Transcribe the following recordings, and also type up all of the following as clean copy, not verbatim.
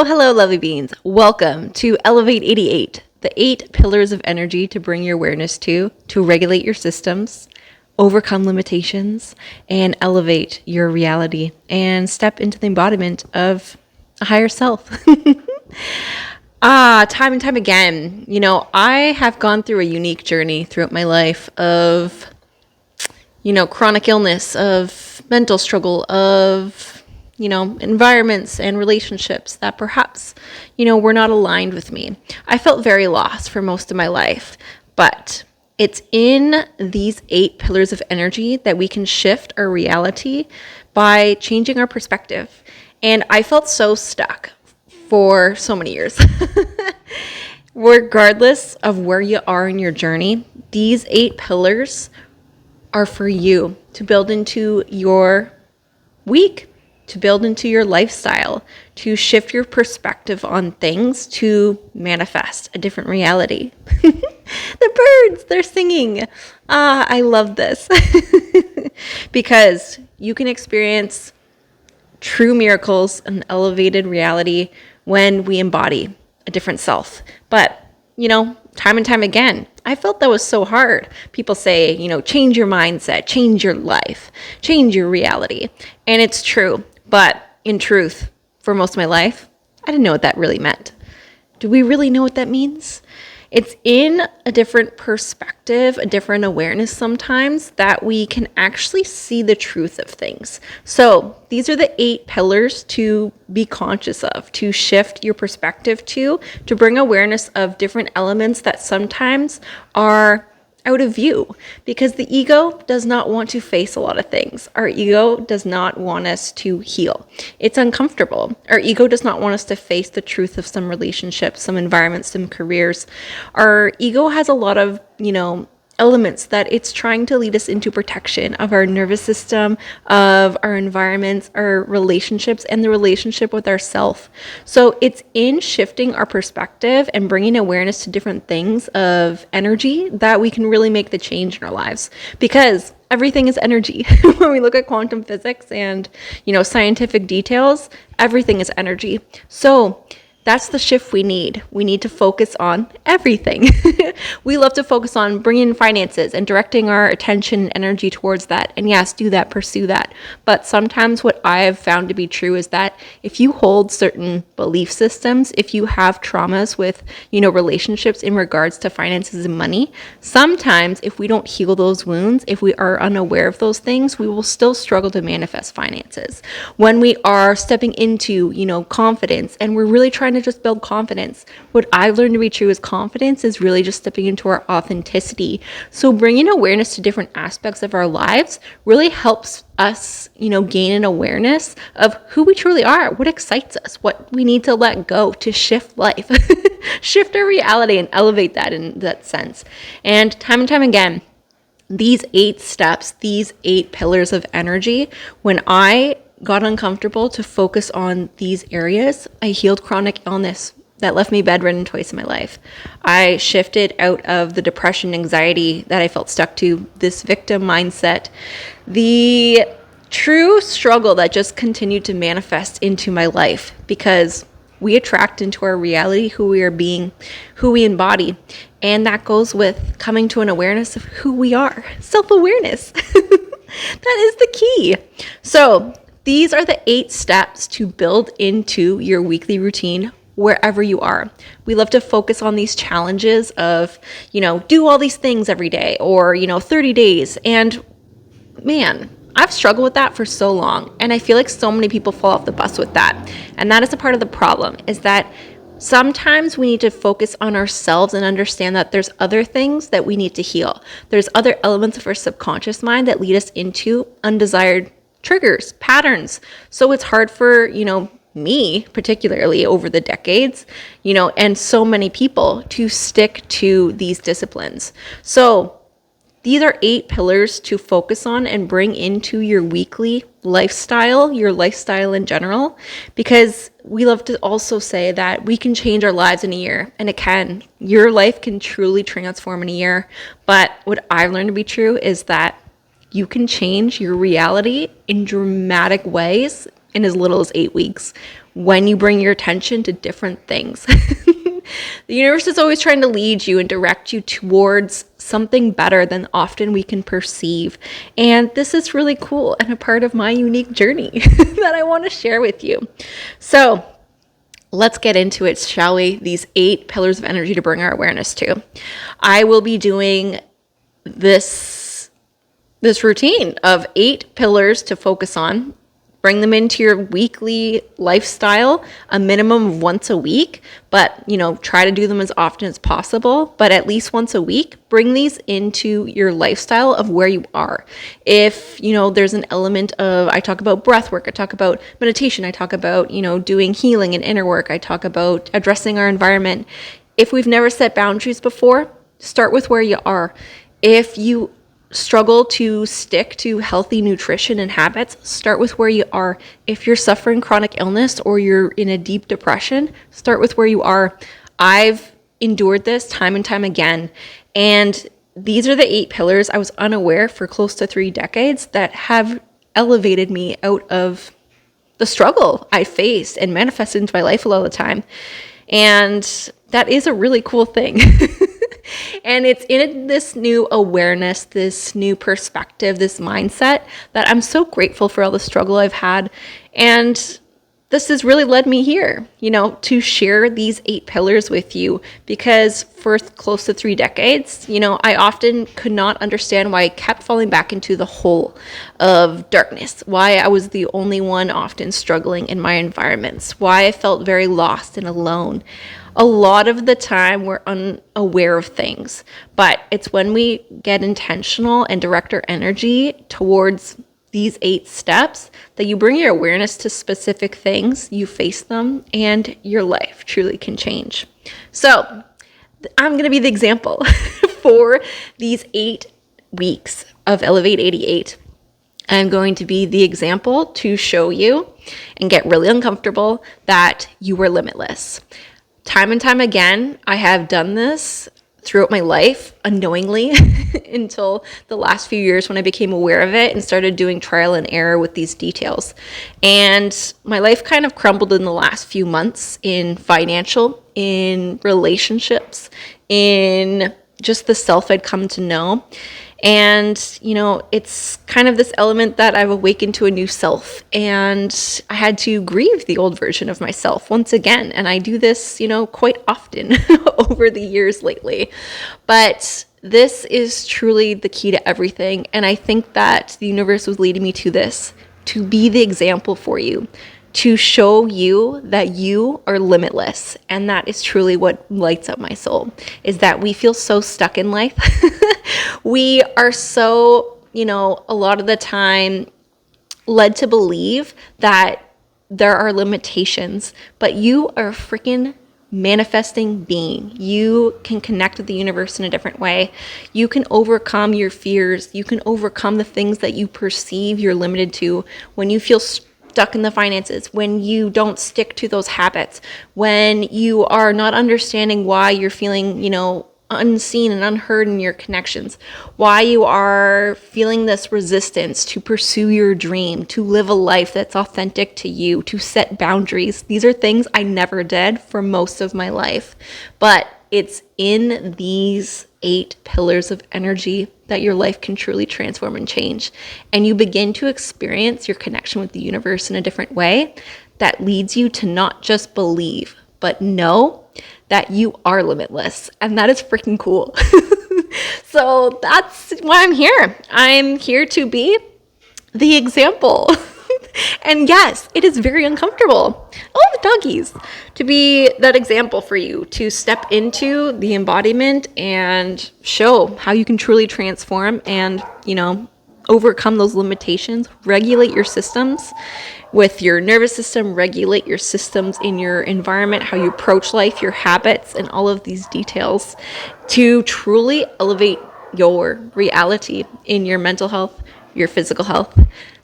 Hello, lovely beings. Welcome to Elevate 88, the 8 pillars of energy to bring your awareness to regulate your systems, overcome limitations, and elevate your reality and step into the embodiment of a higher self. Time and time again, I have gone through a unique journey throughout my life of, chronic illness, of mental struggle, of environments and relationships that perhaps, were not aligned with me. I felt very lost for most of my life, but it's in these 8 pillars of energy that we can shift our reality by changing our perspective. And I felt so stuck for so many years. Regardless of where you are in your journey, these 8 pillars are for you to build into your week, to build into your lifestyle, to shift your perspective on things, to manifest a different reality. The birds, they're singing. I love this because you can experience true miracles and elevated reality when we embody a different self. But, time and time again, I felt that was so hard. People say, change your mindset, change your life, change your reality. And it's true. But in truth, for most of my life, I didn't know what that really meant. Do we really know what that means? It's in a different perspective, a different awareness sometimes that we can actually see the truth of things. So these are the 8 pillars to be conscious of, to shift your perspective to bring awareness of different elements that sometimes are out of view, because the ego does not want to face a lot of things. Our ego does not want us to heal. It's uncomfortable. Our ego does not want us to face the truth of some relationships, some environments, some careers. Our ego has a lot of, elements that it's trying to lead us into protection of our nervous system, of our environments, our relationships, and the relationship with ourself. So it's in shifting our perspective and bringing awareness to different things of energy that we can really make the change in our lives, because everything is energy. When we look at quantum physics and, scientific details, everything is energy. So that's the shift we need. We need to focus on everything. We love to focus on bringing in finances and directing our attention and energy towards that. And yes, do that, pursue that. But sometimes what I have found to be true is that if you hold certain belief systems, if you have traumas with, relationships in regards to finances and money, sometimes if we don't heal those wounds, if we are unaware of those things, we will still struggle to manifest finances. When we are stepping into, confidence, and we're really trying to just build confidence. What I've learned to be true is confidence is really just stepping into our authenticity. So bringing awareness to different aspects of our lives really helps us, gain an awareness of who we truly are, what excites us, what we need to let go to shift life, shift our reality and elevate that in that sense. And time again, these 8 steps, these 8 pillars of energy, when I got uncomfortable to focus on these areas, I healed chronic illness that left me bedridden twice in my life. I shifted out of the depression, anxiety that I felt stuck to, this victim mindset, the true struggle that just continued to manifest into my life, because we attract into our reality who we are being, who we embody. And that goes with coming to an awareness of who we are, self-awareness. That is the key. So these are the 8 steps to build into your weekly routine wherever you are. We love to focus on these challenges of, do all these things every day, or, 30 days. And man, I've struggled with that for so long. And I feel like so many people fall off the bus with that. And that is a part of the problem, is that sometimes we need to focus on ourselves and understand that there's other things that we need to heal. There's other elements of our subconscious mind that lead us into undesired triggers, patterns. So it's hard for, me particularly over the decades, and so many people to stick to these disciplines. So these are 8 pillars to focus on and bring into your weekly lifestyle, your lifestyle in general, because we love to also say that we can change our lives in a year, and it can. Your life can truly transform in a year. But what I've learned to be true is that you can change your reality in dramatic ways in as little as 8 weeks. when you bring your attention to different things. The universe is always trying to lead you and direct you towards something better than often we can perceive. And this is really cool and a part of my unique journey that I want to share with you. So let's get into it, shall we? These 8 pillars of energy to bring our awareness to. I will be doing this routine of 8 pillars to focus on. Bring them into your weekly lifestyle, a minimum of once a week, but try to do them as often as possible, but at least once a week. Bring these into your lifestyle of where you are. If, there's an element of, I talk about breath work, I talk about meditation, I talk about, doing healing and inner work, I talk about addressing our environment. If we've never set boundaries before, start with where you are. If you struggle to stick to healthy nutrition and habits, start with where you are. If you're suffering chronic illness or you're in a deep depression, start with where you are. I've endured this time and time again. And these are the 8 pillars I was unaware for close to 3 decades that have elevated me out of the struggle I faced and manifested into my life a lot of the time. And that is a really cool thing. And it's in this new awareness, this new perspective, this mindset that I'm so grateful for all the struggle I've had. And this has really led me here, to share these 8 pillars with you, because for close to 3 decades, I often could not understand why I kept falling back into the hole of darkness, why I was the only one often struggling in my environments, why I felt very lost and alone. A lot of the time we're unaware of things, but it's when we get intentional and direct our energy towards these 8 steps that you bring your awareness to specific things, you face them, and your life truly can change. So I'm going to be the example for these 8 weeks of Elevate 88. I'm going to be the example to show you and get really uncomfortable that you are limitless. Time and time again, I have done this throughout my life unknowingly until the last few years when I became aware of it and started doing trial and error with these details. And my life kind of crumbled in the last few months in financial, in relationships, in just the self I'd come to know. And, it's kind of this element that I've awakened to a new self, and I had to grieve the old version of myself once again. And I do this, quite often over the years lately. But this is truly the key to everything. And I think that the universe was leading me to this, to be the example for you, to show you that you are limitless. And that is truly what lights up my soul, is that we feel so stuck in life. We are so, a lot of the time led to believe that there are limitations, but you are a freaking manifesting being. You can connect with the universe in a different way. You can overcome your fears. You can overcome the things that you perceive you're limited to when you feel stuck in the finances, when you don't stick to those habits, when you are not understanding why you're feeling, unseen and unheard in your connections, why you are feeling this resistance to pursue your dream, to live a life that's authentic to you, to set boundaries. These are things I never did for most of my life, but it's in these 8 pillars of energy that your life can truly transform and change. And you begin to experience your connection with the universe in a different way that leads you to not just believe, but know that you are limitless. And that is freaking cool. So that's why I'm here. I'm here to be the example. And yes, it is very uncomfortable. Oh, the doggies. To be that example for you, to step into the embodiment and show how you can truly transform and, overcome those limitations, regulate your systems with your nervous system, regulate your systems in your environment, how you approach life, your habits, and all of these details to truly elevate your reality in your mental health, your physical health,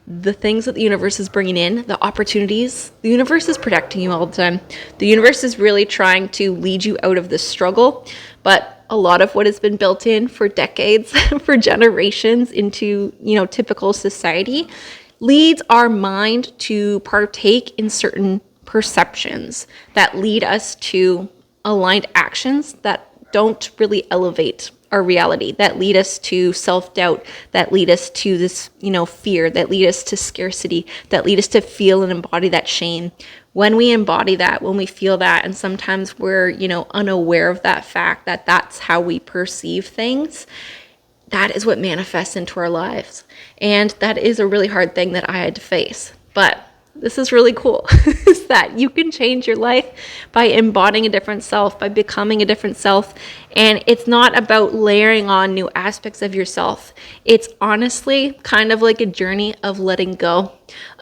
the things that the universe is bringing in, the opportunities. The universe is protecting you all the time. The universe is really trying to lead you out of this struggle, but a lot of what has been built in for decades, for generations into, typical society leads our mind to partake in certain perceptions that lead us to aligned actions that don't really elevate our reality, that lead us to self-doubt, that lead us to this, fear, that lead us to scarcity, that lead us to feel and embody that shame. When we embody that, when we feel that, and sometimes we're, unaware of that fact that that's how we perceive things, that is what manifests into our lives. And that is a really hard thing that I had to face. But this is really cool, is that you can change your life by embodying a different self, by becoming a different self. And it's not about layering on new aspects of yourself. It's honestly kind of like a journey of letting go,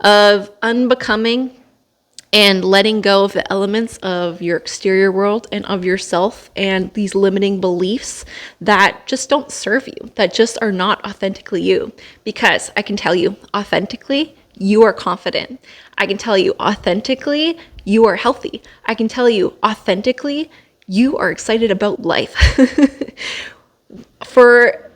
of unbecoming and letting go of the elements of your exterior world and of yourself and these limiting beliefs that just don't serve you, that just are not authentically you. Because I can tell you, authentically, you are confident. I can tell you, authentically, you are healthy. I can tell you, authentically, you are excited about life. For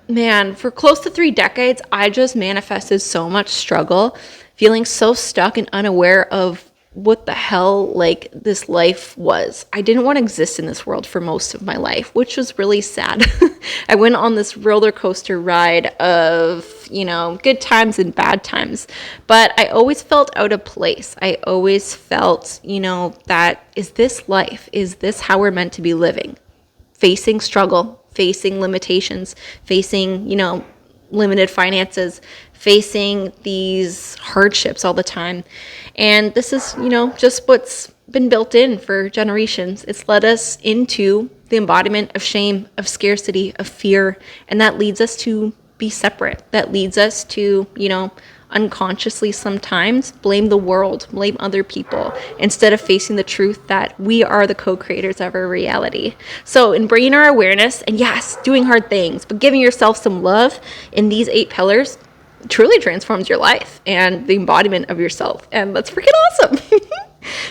close to 3 decades, I just manifested so much struggle, feeling so stuck and unaware of what the hell this life was. I didn't want to exist in this world for most of my life, which was really sad. I went on this roller coaster ride of, good times and bad times, but I always felt out of place. I always felt, that is this life? Is this how we're meant to be living? Facing struggle, facing limitations, facing, limited finances, facing these hardships all the time. And this is, just what's been built in for generations. It's led us into the embodiment of shame, of scarcity, of fear, and that leads us to be separate. That leads us to, unconsciously sometimes blame the world, blame other people, instead of facing the truth that we are the co-creators of our reality. So in bringing our awareness, and yes, doing hard things, but giving yourself some love in these 8 pillars truly transforms your life and the embodiment of yourself. And that's freaking awesome.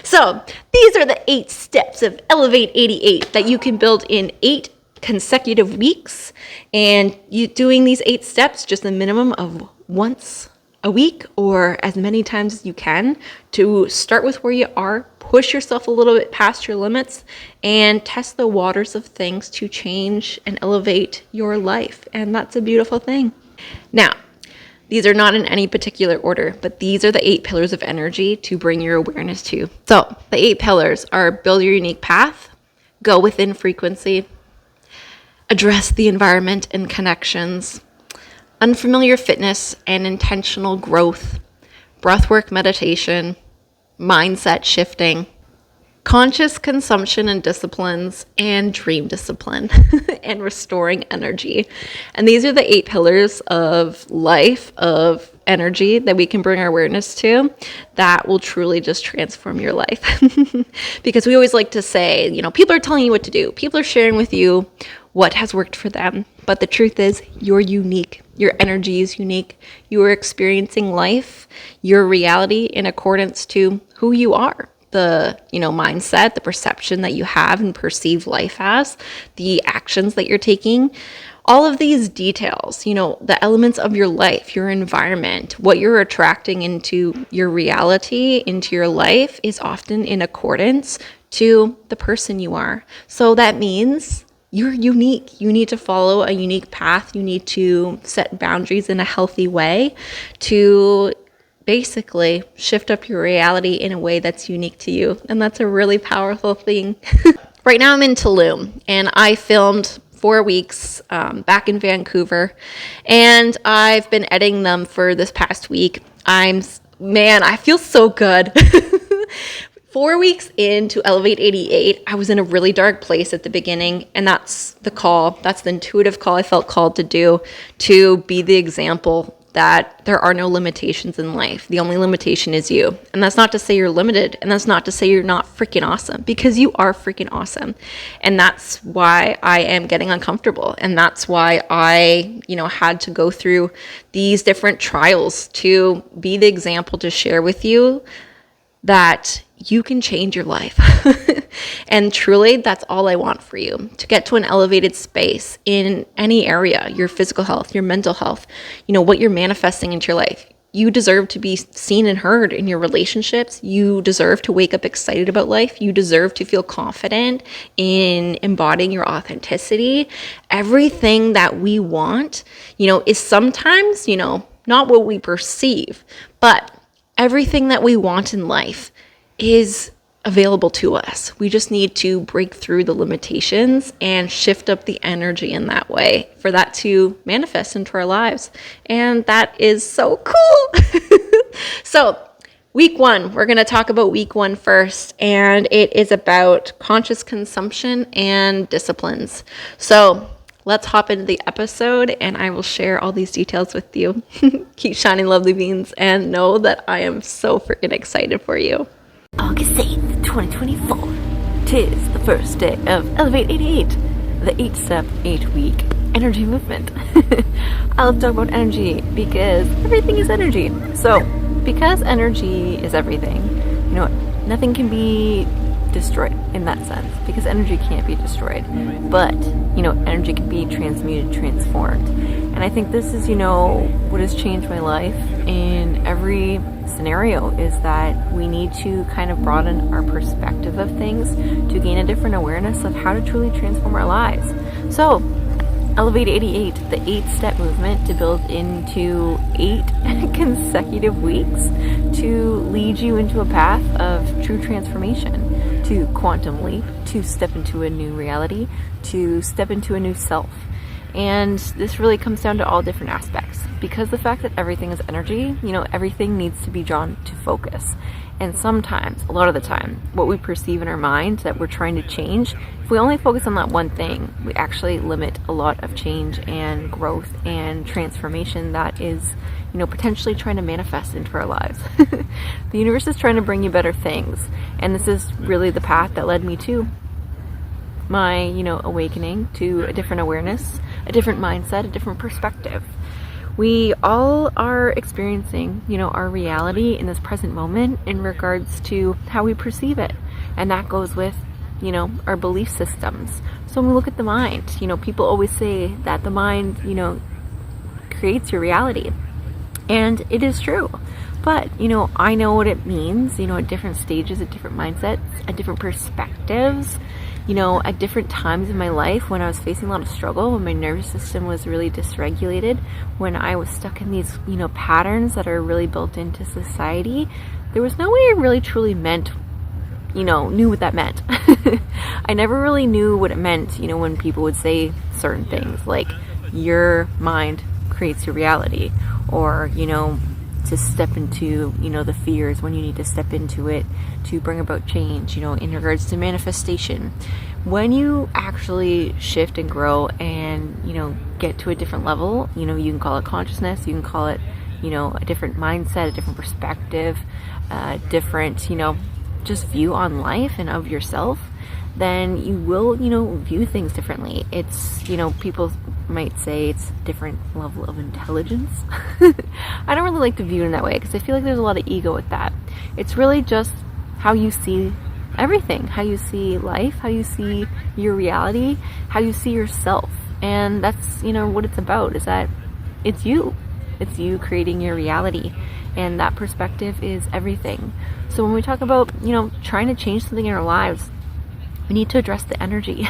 So these are the 8 steps of Elevate 88 that you can build in 8 consecutive weeks. And you doing these 8 steps just a minimum of once a week or as many times as you can to start with where you are, push yourself a little bit past your limits, and test the waters of things to change and elevate your life. And that's a beautiful thing. Now, these are not in any particular order, but these are the 8 pillars of energy to bring your awareness to. So the 8 pillars are: build your unique path, go within frequency, address the environment and connections, unfamiliar fitness and intentional growth, breathwork meditation, mindset shifting, conscious consumption and disciplines, and dream discipline, and restoring energy. And these are the 8 pillars of life, of energy that we can bring our awareness to that will truly just transform your life. Because we always like to say, people are telling you what to do. People are sharing with you what has worked for them. But the truth is, you're unique. Your energy is unique. You are experiencing life, your reality, in accordance to who you are. The, mindset, the perception that you have and perceive life as, the actions that you're taking, all of these details, the elements of your life, your environment, what you're attracting into your reality, into your life, is often in accordance to the person you are. So that means you're unique. You need to follow a unique path. You need to set boundaries in a healthy way to basically shift up your reality in a way that's unique to you. And that's a really powerful thing. Right now I'm in Tulum, and I filmed 4 weeks back in Vancouver, and I've been editing them for this past week. I feel so good. 4 weeks into Elevate 88, I was in a really dark place at the beginning, and that's the intuitive call I felt called to do, to be the example that there are no limitations in life. The only limitation is you. And that's not to say you're limited, and that's not to say you're not freaking awesome, because you are freaking awesome. And that's why I am getting uncomfortable. And that's why I, had to go through these different trials to be the example to share with you that you can change your life. And truly, that's all I want for you, to get to an elevated space in any area, your physical health, your mental health, what you're manifesting into your life. You deserve to be seen and heard in your relationships. You deserve to wake up excited about life. You deserve to feel confident in embodying your authenticity. Everything that we want, is sometimes, not what we perceive, but everything that we want in life is available to us. We just need to break through the limitations and shift up the energy in that way for that to manifest into our lives. And that is so cool. So, week 1, we're going to talk about week 1 first, and it is about conscious consumption and disciplines. So, let's hop into the episode and I will share all these details with you. Keep shining, lovely beans, and know that I am so freaking excited for you. August 8th, 2024. Tis the first day of Elevate 88, the 8-step, 8-week energy movement. I love to talk about energy because everything is energy. So, because energy is everything, nothing can be destroyed in that sense, because energy can't be destroyed. But, energy can be transmuted, transformed. And I think this is, what has changed my life in every scenario, is that we need to kind of broaden our perspective of things to gain a different awareness of how to truly transform our lives. So, Elevate 88, the 8-step movement to build into 8 consecutive weeks to lead you into a path of true transformation, to quantum leap, to step into a new reality, to step into a new self. And this really comes down to all different aspects, because the fact that everything is energy, everything needs to be drawn to focus. And sometimes, a lot of the time, what we perceive in our mind that we're trying to change, if we only focus on that one thing, we actually limit a lot of change and growth and transformation that is, potentially trying to manifest into our lives. The universe is trying to bring you better things. And this is really the path that led me to my, awakening to a different awareness, a different mindset, a different perspective. We all are experiencing, our reality in this present moment in regards to how we perceive it. And that goes with, our belief systems. So when we look at the mind, people always say that the mind, creates your reality. And it is true. But, I know what it means, at different stages, at different mindsets, at different perspectives, at different times in my life when I was facing a lot of struggle, when my nervous system was really dysregulated, when I was stuck in these, patterns that are really built into society, there was no way I really truly knew what that meant. I never really knew what it meant, when people would say certain things like, your mind creates your reality, or, to step into, the fears when you need to step into it to bring about change, in regards to manifestation. When you actually shift and grow and, get to a different level, you can call it consciousness, you can call it, a different mindset, a different perspective, different, just view on life and of yourself, then you will, view things differently. It's, people might say it's a different level of intelligence. I don't really like to view it in that way because I feel like there's a lot of ego with that. It's really just how you see everything, how you see life, how you see your reality, how you see yourself. And that's, what it's about, is that it's you. It's you creating your reality. And that perspective is everything. So when we talk about, trying to change something in our lives, we need to address the energy.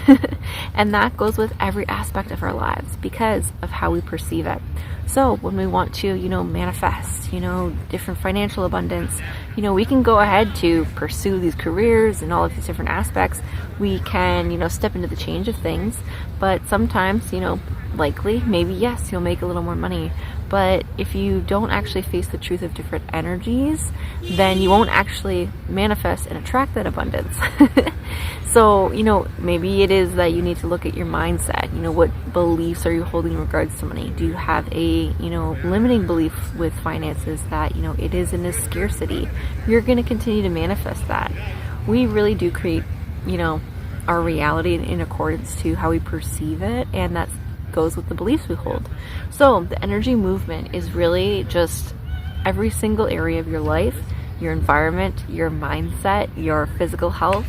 And that goes with every aspect of our lives because of how we perceive it. So when we want to, manifest, different financial abundance, we can go ahead to pursue these careers and all of these different aspects. We can, step into the change of things. But sometimes, likely, maybe yes, you'll make a little more money. But if you don't actually face the truth of different energies, then you won't actually manifest and attract that abundance. So, maybe it is that you need to look at your mindset. What beliefs are you holding in regards to money? Do you have a, limiting belief with finances that, it is in this scarcity? You're going to continue to manifest that. We really do create, our reality in accordance to how we perceive it, and that goes with the beliefs we hold. So the energy movement is really just every single area of your life, your environment, your mindset, your physical health,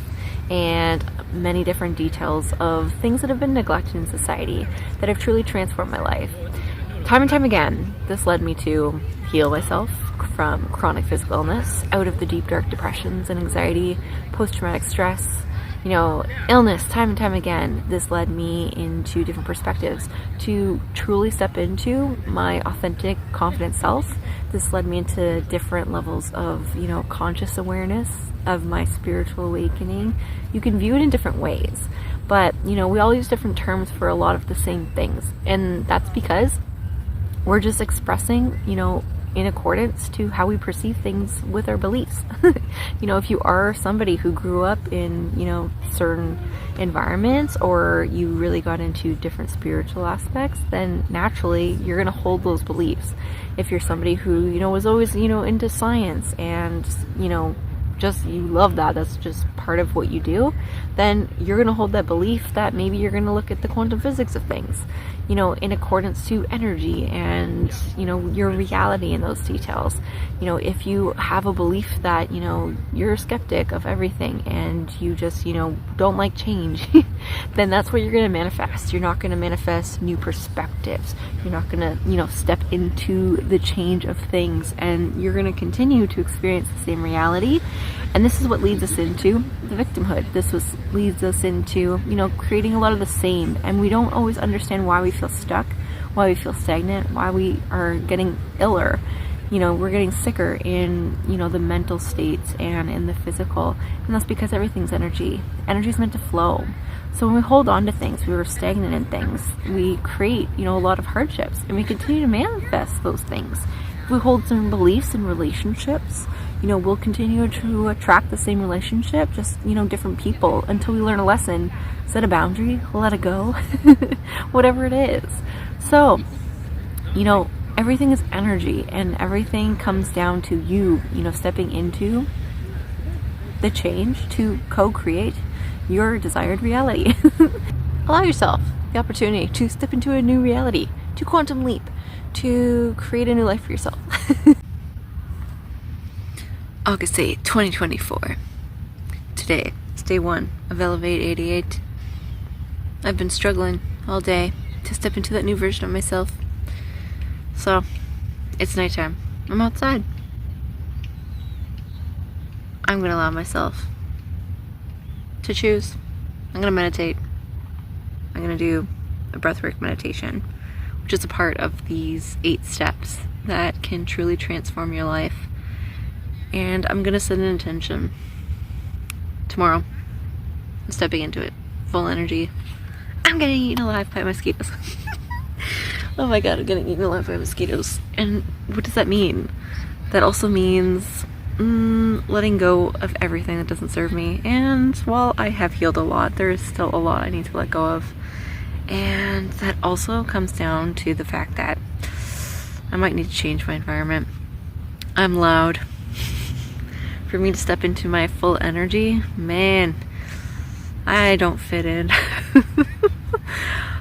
and many different details of things that have been neglected in society that have truly transformed my life. time and time again, this led me to heal myself from chronic physical illness, out of the deep, dark depressions and anxiety, post-traumatic stress, illness. Time and time again, this led me into different perspectives to truly step into my authentic, confident self. This led me into different levels of, conscious awareness of my spiritual awakening. You can view it in different ways, but, we all use different terms for a lot of the same things. And that's because we're just expressing, in accordance to how we perceive things with our beliefs. If you are somebody who grew up in, certain environments, or you really got into different spiritual aspects, then naturally you're going to hold those beliefs. If you're somebody who, was always, into science and, just you love that's just part of what you do, then you're going to hold that belief that maybe you're going to look at the quantum physics of things, in accordance to energy and, your reality in those details. If you have a belief that, you're a skeptic of everything and you just, don't like change, then that's what you're going to manifest. You're not going to manifest new perspectives. You're not going to, step into the change of things, and you're going to continue to experience the same reality. And this is what leads us into the victimhood. Leads us into, creating a lot of the same. And we don't always understand why we feel stuck, why we feel stagnant, why we are getting iller. We're getting sicker in, the mental states and in the physical. And that's because everything's energy. Energy is meant to flow. So when we hold on to things, we were stagnant in things, we create, a lot of hardships, and we continue to manifest those things. If we hold some beliefs in relationships, we'll continue to attract the same relationship, just, different people, until we learn a lesson, set a boundary, let it go, whatever it is. So, everything is energy, and everything comes down to you, stepping into the change to co-create your desired reality. Allow yourself the opportunity to step into a new reality, to quantum leap, to create a new life for yourself. August 8th, 2024. Today is day 1 of Elevate 88. I've been struggling all day to step into that new version of myself. So, it's nighttime. I'm outside. I'm going to allow myself to choose. I'm going to meditate. I'm going to do a breathwork meditation, which is a part of these 8 steps that can truly transform your life. And I'm going to set an intention. Tomorrow, I'm stepping into it. Full energy. I'm getting eaten alive by mosquitoes. Oh my god, I'm getting eaten alive by mosquitoes. And what does that mean? That also means letting go of everything that doesn't serve me. And while I have healed a lot, there is still a lot I need to let go of. And that also comes down to the fact that I might need to change my environment. I'm loud. For me to step into my full energy, man, I don't fit in.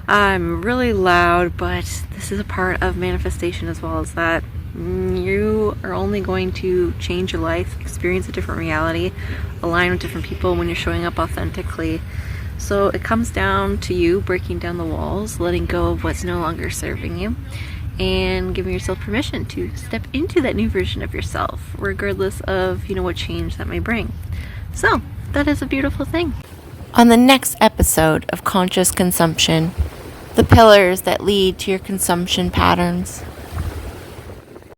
I'm really loud, but this is a part of manifestation as well, as that you are only going to change your life, experience a different reality, align with different people when you're showing up authentically. So it comes down to you breaking down the walls, letting go of what's no longer serving you, and giving yourself permission to step into that new version of yourself, regardless of, what change that may bring. So that is a beautiful thing. On the next episode of Conscious Consumption, the pillars that lead to your consumption patterns.